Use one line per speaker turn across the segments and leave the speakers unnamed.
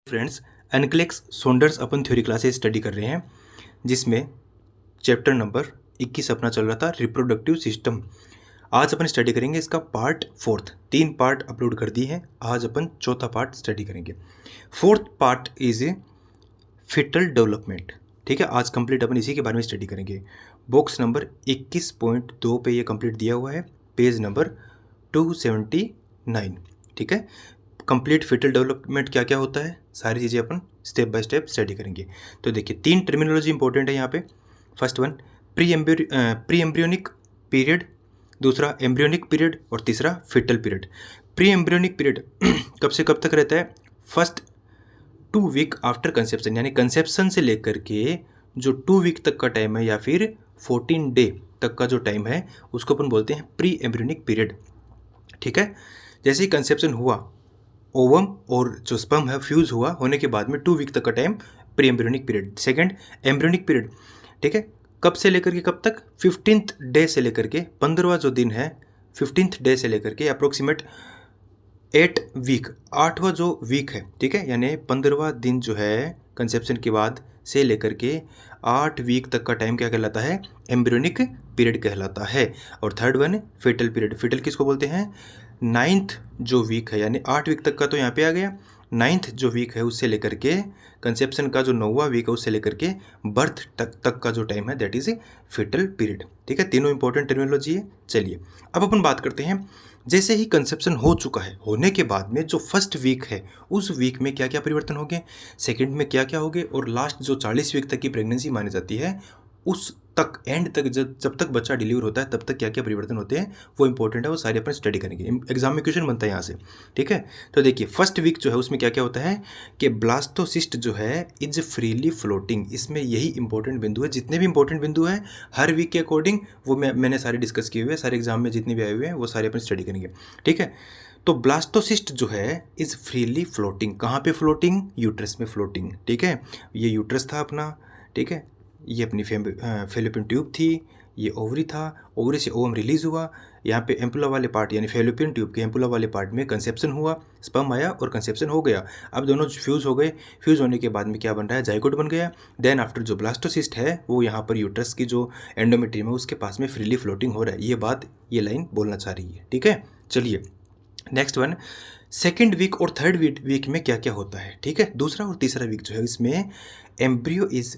Friends, NCLEX सोंडर्स अपन theory classes study कर रहे हैं जिसमें चैप्टर नंबर 21 अपना चल रहा था रिप्रोडक्टिव सिस्टम। आज अपन स्टडी करेंगे इसका पार्ट फोर्थ। 3 पार्ट अपलोड कर दिए हैं, आज अपन चौथा पार्ट स्टडी करेंगे। Fourth part is foetal development. ठीक है, आज कंप्लीट अपन इसी के बारे में स्टडी करेंगे। बॉक्स नंबर 21.2 पे ये कंप्लीट दिया हुआ है, पेज नंबर 279। ठीक है, कंप्लीट फिटल डेवलपमेंट क्या क्या होता है, सारी चीज़ें अपन स्टेप बाय स्टेप स्टडी करेंगे। तो देखिए, 3 टर्मिनोलॉजी इंपॉर्टेंट है यहाँ पे। First one pre embryonic period, दूसरा एम्ब्रियोनिक पीरियड और तीसरा foetal period. Pre embryonic period कब से कब तक रहता है? फर्स्ट 2 वीक आफ्टर कंसेप्शन, यानी कंसेप्शन से लेकर के जो 2 वीक तक का टाइम है या फिर 14 डे तक का जो टाइम है उसको अपन बोलते हैं प्री एम्ब्रियोनिक पीरियड। ठीक है, जैसे ही कंसेप्शन हुआ, ओवम और जो स्पर्म है फ्यूज़ हुआ, होने के बाद में 2 वीक तक का time pre embryonic period. Second embryonic period, ठीक है, कब से लेकर के कब तक? 15th डे से लेकर के 15वां जो दिन है, 15th डे से लेकर के अप्रोक्सीमेट 8 वीक, 8वां जो वीक है, ठीक है, यानी 15वां दिन जो है कंसेप्शन के बाद से लेकर के 8 वीक तक का टाइम क्या कहलाता है? एम्ब्रियोनिक पीरियड कहलाता है। और third one foetal period. Foetal किसको बोलते हैं? 9th जो वीक है, यानी 8 वीक तक का तो यहाँ पे आ गया, 9th जो वीक है उससे लेकर के कंसेप्शन का जो 9वां वीक है उससे लेकर के बर्थ तक का जो टाइम है दैट इज फिटल पीरियड। ठीक है, तीनों इंपॉर्टेंट टर्मिनोलॉजी है। चलिए अब अपन बात करते हैं, जैसे ही कंसेप्शन हो चुका है, होने के बाद में जो फर्स्ट वीक है उस वीक में क्या क्या परिवर्तन हो गए, सेकेंड में क्या क्या हो गए, और लास्ट जो 40 वीक तक की प्रेगनेंसी मानी जाती है उस तक, एंड तक, जब तक बच्चा डिलीवर होता है तब तक क्या क्या परिवर्तन होते हैं वो इंपॉर्टेंट है, वो सारे अपन स्टडी करेंगे। एग्जाम में क्वेश्चन बनता है यहाँ से। ठीक है, तो देखिए फर्स्ट वीक जो है उसमें क्या क्या होता है कि ब्लास्टोसिस्ट जो है इज फ्रीली फ्लोटिंग। इसमें यही इंपॉर्टेंट बिंदु है, जितने भी इंपॉर्टेंट बिंदु हैं हर वीक के अकॉर्डिंग वो मैंने सारे डिस्कस किए हुए हैं, सारे एग्जाम में जितने भी आए हुए हैं वो सारे अपन स्टडी करेंगे। ठीक है, तो ब्लास्टोसिस्ट जो है इज फ्रीली फ्लोटिंग। कहाँ पे फ्लोटिंग? यूट्रस में फ्लोटिंग। ठीक है, ये यूट्रस था अपना, ठीक है, ये अपनी फेलोपियन ट्यूब थी, ये ओवरी था, ओवरी से ओवम रिलीज हुआ, यहाँ पे एम्पुला वाले पार्ट यानी फेलोपियन ट्यूब के एम्पुला वाले पार्ट में कंसेप्शन हुआ, स्पर्म आया और कंसेप्शन हो गया। अब दोनों फ्यूज़ हो गए, फ्यूज़ होने के बाद में क्या बन रहा है? जाइगोट बन गया। देन आफ्टर जो ब्लास्टोसिस्ट है वो यहाँ पर यूट्रस की जो एंडोमेट्रियम है उसके पास में फ्रीली फ्लोटिंग हो रहा है। ये बात, ये लाइन बोलना चाह रही है। ठीक है, चलिए नेक्स्ट वन, सेकेंड वीक और थर्ड वीक में क्या क्या होता है? ठीक है, दूसरा और तीसरा वीक जो है इसमें embryo is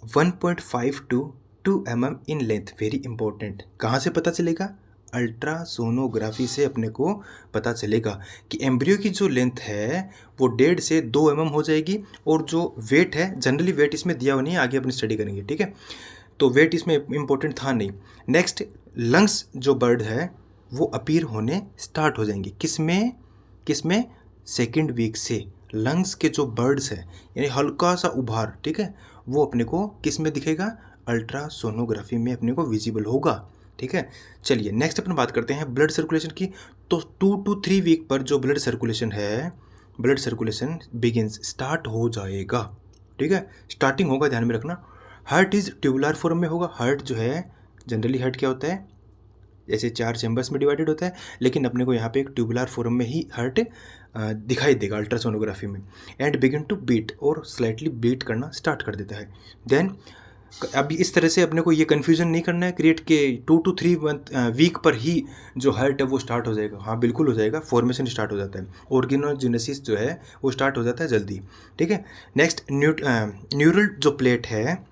1.5 to 2 mm in length. Very important. कहाँ से पता चलेगा? अल्ट्रासोनोग्राफी से अपने को पता चलेगा कि एम्ब्रियो की जो लेंथ है वो 1.5 से 2 mm हो जाएगी, और जो वेट है, जनरली वेट इसमें दिया हुआ नहीं है, आगे अपनी स्टडी करेंगे। ठीक है, तो वेट इसमें इंपॉर्टेंट था नहीं। नेक्स्ट, लंग्स जो बर्ड है वो अपीयर होने स्टार्ट हो जाएंगे। किसमें? किसमें? सेकेंड वीक से लंग्स के जो बर्ड्स हैं, यानी हल्का सा उभार, ठीक है, वो अपने को किस में दिखेगा? अल्ट्रासोनोग्राफी में अपने को विजिबल होगा। ठीक है, चलिए नेक्स्ट अपन बात करते हैं ब्लड सर्कुलेशन की। तो 2 to 3 वीक पर जो ब्लड सर्कुलेशन है, ब्लड सर्कुलेशन बिगिंस, स्टार्ट हो जाएगा। ठीक है, स्टार्टिंग होगा, ध्यान में रखना। हार्ट इज ट्यूबुलर फॉर्म में होगा। हार्ट जो है, जनरली हार्ट क्या होता है? जैसे 4 चैम्बर्स में डिवाइडेड होता है, लेकिन अपने को यहाँ पे एक ट्यूबुलर फॉर्म में ही हार्ट दिखाई देगा अल्ट्रासोनोग्राफी में। एंड बिगिन टू बीट, और स्लाइटली बीट करना स्टार्ट कर देता है। देन अभी इस तरह से अपने को ये कन्फ्यूजन नहीं करना है क्रिएट के 2 to 3 वीक पर ही जो हार्ट है वो स्टार्ट हो जाएगा। हाँ बिल्कुल हो जाएगा, फॉर्मेशन स्टार्ट हो जाता है, ऑर्गेनोजेनेसिस जो है वो स्टार्ट हो जाता है जल्दी। ठीक है, नेक्स्ट न्यूरल जो प्लेट है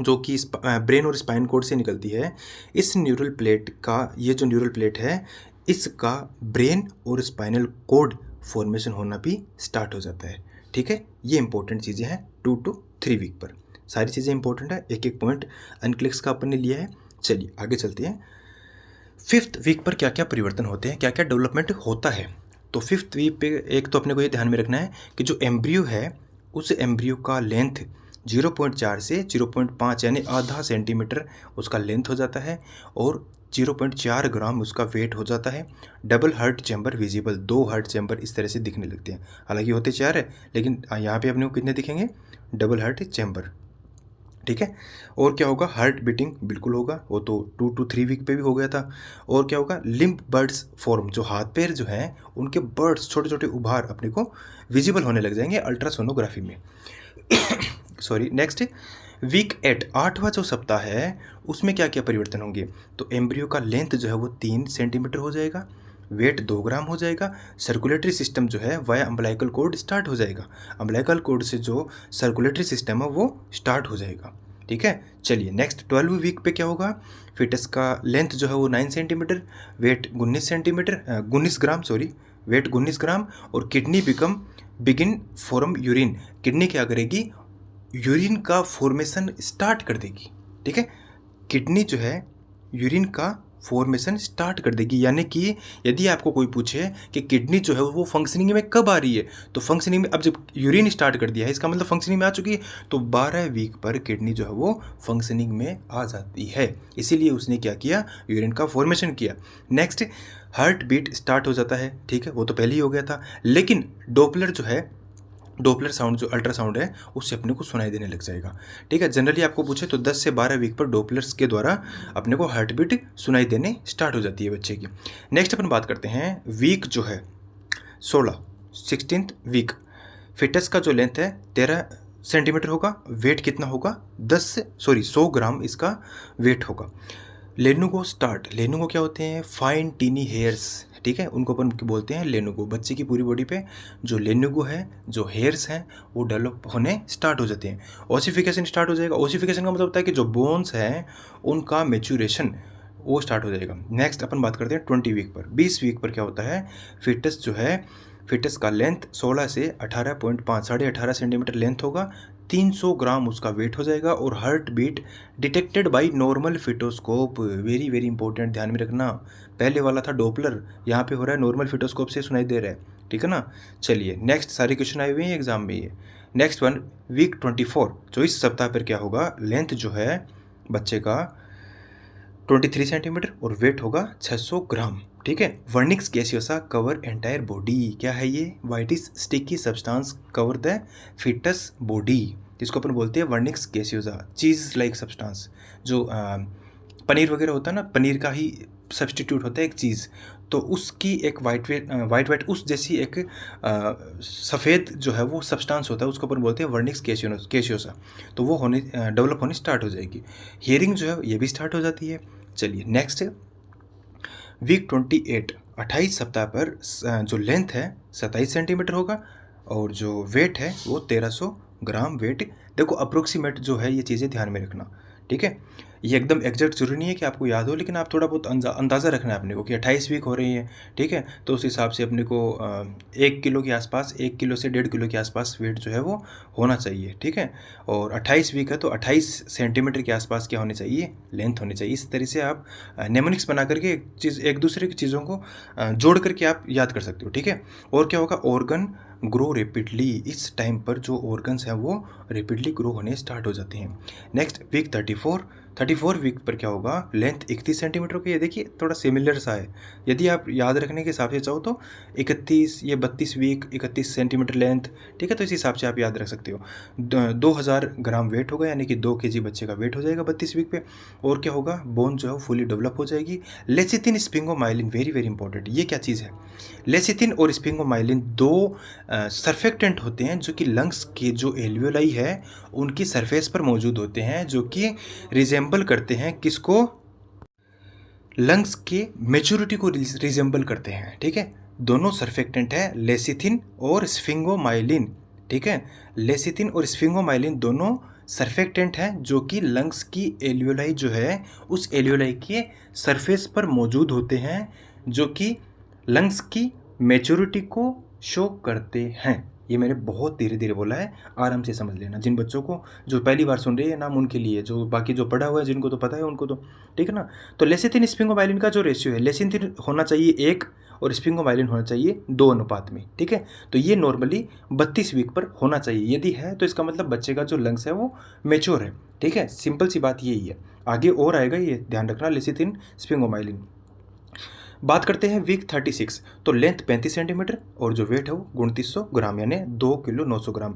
जो कि ब्रेन और स्पाइन कोड से निकलती है, इस न्यूरल प्लेट का, ये जो न्यूरल प्लेट है इसका ब्रेन और स्पाइनल कोड फॉर्मेशन होना भी स्टार्ट हो जाता है। ठीक है, ये इंपॉर्टेंट चीज़ें हैं 2 to 3 वीक पर, सारी चीज़ें इंपॉर्टेंट है, एक एक पॉइंट अनक्लिक्स का अपन ने लिया है। चलिए आगे चलते हैं। 5th वीक पर क्या क्या परिवर्तन होते हैं, क्या क्या डेवलपमेंट होता है? तो 5th वीक पे एक तो अपने को ये ध्यान में रखना है कि जो एम्ब्रियो है उस एम्ब्रियो का लेंथ 0.4 से 0.5 यानी आधा सेंटीमीटर उसका लेंथ हो जाता है, और 0.4 ग्राम उसका वेट हो जाता है। Double heart chamber visible, 2 heart chamber इस तरह से दिखने लगते हैं, हालांकि होते 4 है, लेकिन यहाँ पे अपने को कितने दिखेंगे? Double heart chamber. ठीक है। और क्या होगा, हार्ट बीटिंग बिल्कुल होगा, वो तो 2 to 3 वीक पे भी हो गया था। और क्या होगा, लिम्ब बर्ड्स फॉर्म, जो हाथ पैर जो हैं उनके बर्ड्स छोटे छोटे उभार अपने को विजिबल होने लग जाएंगे अल्ट्रासोनोग्राफी में। सॉरी। नेक्स्ट, वीक 8, 8वां जो सप्ताह है उसमें क्या क्या परिवर्तन होंगे। तो एम्ब्रियो का लेंथ जो है वो 3 सेंटीमीटर हो जाएगा, वेट 2 ग्राम हो जाएगा, सर्कुलेटरी सिस्टम जो है वाया अम्बलाइकल कोड स्टार्ट हो जाएगा, अम्बलाइकल कोड से जो सर्कुलेटरी सिस्टम है वो स्टार्ट हो जाएगा। ठीक है। चलिए नेक्स्ट 12वीं वीक पे क्या होगा, फिटस का लेंथ जो है वो 9 सेंटीमीटर, वेट 19 ग्राम, सॉरी, वेट 19 ग्राम, और kidney begin form urine, kidney क्या करेगी, यूरिन का फॉर्मेशन स्टार्ट कर देगी। ठीक है, किडनी जो है यूरिन का फॉर्मेशन स्टार्ट कर देगी। यानी कि यदि आपको कोई पूछे कि किडनी जो है वो फंक्शनिंग में कब आ रही है, तो फंक्शनिंग में अब जब यूरिन स्टार्ट कर दिया है इसका मतलब फंक्शनिंग में आ चुकी है, तो 12 वीक पर किडनी जो है वो फंक्शनिंग में आ जाती है। इसीलिए उसने क्या किया, यूरिन का फॉर्मेशन किया। नेक्स्ट, हार्ट बीट स्टार्ट हो जाता है। ठीक है, वो तो पहले ही हो गया था, लेकिन डोपलर जो है, डोपलर साउंड जो अल्ट्रासाउंड है उससे अपने को सुनाई देने लग जाएगा। ठीक है, जनरली आपको पूछे तो 10 से 12 वीक पर डोपलर्स के द्वारा अपने को हार्ट बीट सुनाई देने स्टार्ट हो जाती है बच्चे की। नेक्स्ट अपन बात करते हैं वीक जो है 16th वीक, फिटस का जो लेंथ है 13 सेंटीमीटर होगा, वेट कितना होगा, 100 ग्राम इसका वेट होगा। लेनुगो स्टार्ट, लेनुगो क्या होते हैं, फाइन टीनी हेयर्स। ठीक है, उनको अपन बोलते हैं लेनुगो। बच्चे की पूरी बॉडी पे जो लेनुगो है, जो हेयर्स हैं वो डेवलप होने स्टार्ट हो जाते हैं। ओसिफिकेशन स्टार्ट हो जाएगा। ओसिफिकेशन का मतलब होता है कि जो बोन्स हैं उनका मेचुरेशन वो स्टार्ट हो जाएगा। नेक्स्ट अपन बात करते हैं 20 वीक पर। 20 वीक पर क्या होता है, फिटस जो है, फिटस का लेंथ 16 से 18.5, 18.5 सेंटीमीटर लेंथ होगा, 300 ग्राम उसका वेट हो जाएगा, और heart beat detected by normal fetoscope. Very very important, ध्यान में रखना। पहले वाला था डोपलर, यहाँ पे हो रहा है नॉर्मल फिटोस्कोप से सुनाई दे रहा है। ठीक है ना। चलिए नेक्स्ट, सारे क्वेश्चन आए हुए हैं एग्जाम में ये। नेक्स्ट वन, वीक 24, 24 सप्ताह पर क्या होगा, लेंथ जो है बच्चे का 23 सेंटीमीटर और वेट होगा 600 ग्राम। ठीक है। Vernix caseosa cover entire body, क्या है ये, whitish sticky substance cover the fetus body, जिसको अपन बोलते हैं vernix caseosa, cheese like substance. जो पनीर वगैरह होता है ना, पनीर का ही सब्सटीट्यूट होता है एक चीज़, तो उसकी एक वाइट उस जैसी एक सफ़ेद जो है वो सब्सटेंस होता है, उसको अपन बोलते हैं वर्निक्स गैसियोसा। तो वो डेवलप होनी स्टार्ट हो जाएगी। हियरिंग जो है ये भी स्टार्ट हो जाती है। चलिए नेक्स्ट, वीक 28, 28 सप्ताह पर जो लेंथ है 27 सेंटीमीटर होगा, और जो वेट है वो 1300 ग्राम वेट। देखो अप्रोक्सीमेट जो है ये चीज़ें ध्यान में रखना। ठीक है, ये एकदम एग्जैक्ट जरूरी नहीं है कि आपको याद हो, लेकिन आप थोड़ा बहुत अंदाज़ा रखना है अपने को कि 28 वीक हो रही है। ठीक है, तो उस हिसाब से अपने को 1 किलो के आसपास, 1 किलो से 1.5 किलो के आसपास वेट जो है वो होना चाहिए। ठीक है, और 28 वीक है तो 28 सेंटीमीटर के आसपास क्या होनी चाहिए, लेंथ होनी चाहिए। इस तरह से आप नेमोनिक्स बना करके एक दूसरे की चीज़ों को जोड़ करके आप याद कर सकते हो। ठीक है, और क्या होगा, ऑर्गन ग्रो रेपिडली, इस टाइम पर जो ऑर्गन्स हैं वो रेपिडली ग्रो होने स्टार्ट हो जाते हैं। नेक्स्ट वीक 34 वीक पर क्या होगा, लेंथ 31 सेंटीमीटर की। ये देखिए थोड़ा सिमिलर सा है, यदि आप याद रखने के हिसाब से चाहो तो 31 ये 32 वीक 31 सेंटीमीटर लेंथ। ठीक है, तो इस हिसाब से आप याद रख सकते हो। 2000 ग्राम वेट होगा, यानी कि 2 kg बच्चे का वेट हो जाएगा 32 वीक पे। और क्या होगा, बोन जो है वो फुली डेवलप हो जाएगी। लेसिथिन स्पिंगोमाइलिन, वेरी वेरी इंपॉर्टेंट, ये क्या चीज़ है, लेसिथिन और स्पिंगोमाइलिन दो सर्फेक्टेंट होते हैं जो कि लंग्स के जो एल्वियोलाई है उनकी सरफेस पर मौजूद होते हैं, जो कि रिजेंबल करते हैं किसको, लंग्स के मेच्योरिटी को रिजेंबल करते हैं। ठीक है, दोनों सर्फेक्टेंट है लेसिथिन और स्फिंगोमाइलिन। ठीक है, लेसिथिन और स्फिंगोमाइलिन दोनों सर्फेक्टेंट हैं जो कि लंग्स की एल्वियोलाई जो है उस एल्वियोलाई के सरफेस पर मौजूद होते हैं, जो कि लंग्स की मेच्योरिटी को शो करते हैं। ये मैंने बहुत धीरे धीरे बोला है, आराम से समझ लेना। जिन बच्चों को जो पहली बार सुन रहे हैं नाम उनके लिए, जो बाकी जो पढ़ा हुआ है जिनको तो पता है उनको तो ठीक है ना। तो लेसिथिन स्पिंगोमाइलिन का जो रेशियो है, लेसिथिन होना चाहिए 1 और स्पिंगोमाइलिन होना चाहिए 2 अनुपात में। ठीक है, तो ये नॉर्मली 32 वीक पर होना चाहिए। यदि है तो इसका मतलब बच्चे का जो लंग्स है वो मेच्योर है। ठीक है, सिंपल सी बात यही है। आगे और आएगा, ये ध्यान रखना, लेसिथिन स्पिंगोमाइलिन। बात करते हैं वीक 36, तो लेंथ 35 सेंटीमीटर और जो वेट है वो 2900 ग्राम, यानी 2 किलो 900 ग्राम।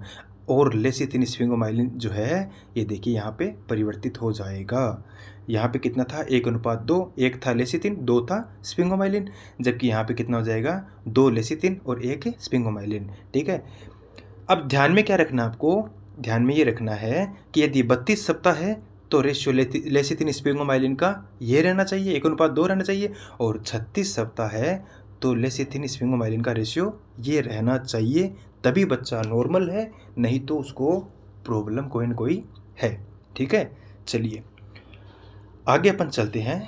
और लेसिथिन स्फिंगोमाइलिन जो है ये देखिए यहाँ पे परिवर्तित हो जाएगा। यहाँ पे कितना था 1:2, एक था लेसिथिन 2 था स्फिंगोमाइलिन, जबकि यहाँ पे कितना हो जाएगा 2 लेसिथिन और 1 स्फिंगोमाइलिन। ठीक है, अब ध्यान में क्या रखना आपको, ध्यान में ये रखना है कि यदि 32 सप्ताह है तो रेशियो लेसिथिन स्फिंगोमाइलिन का ये रहना चाहिए 1:2 रहना चाहिए, और 36 सप्ताह है तो लेसिथिन स्फिंगोमाइलिन का रेशियो ये रहना चाहिए, तभी बच्चा नॉर्मल है, नहीं तो उसको प्रॉब्लम कोई ना कोई है। ठीक है, चलिए आगे अपन चलते हैं।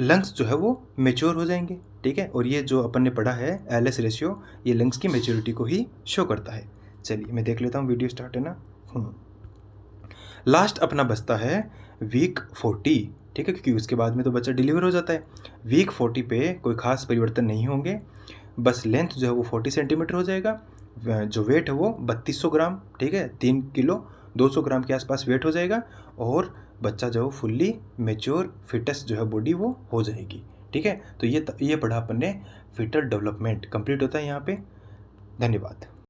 लंग्स जो है वो मेच्योर हो जाएंगे। ठीक है, और ये जो अपन ने पढ़ा है एलएस रेशियो, ये लंग्स की मेच्योरिटी को ही शो करता है। चलिए मैं देख लेता हूँ, वीडियो स्टार्ट है ना। लास्ट अपना बचता है वीक 40। ठीक है, क्योंकि उसके बाद में तो बच्चा डिलीवर हो जाता है। वीक 40 पे कोई खास परिवर्तन नहीं होंगे, बस लेंथ जो है वो 40 सेंटीमीटर हो जाएगा, जो वेट है वो 3200 ग्राम। ठीक है, 3 किलो 200 ग्राम के आसपास वेट हो जाएगा, और बच्चा जो फुल्ली मेच्योर फिटस जो है बॉडी वो हो जाएगी। ठीक है, तो ये पढ़ा अपन ने, फिटल डेवलपमेंट कंप्लीट होता है यहाँ पे। धन्यवाद।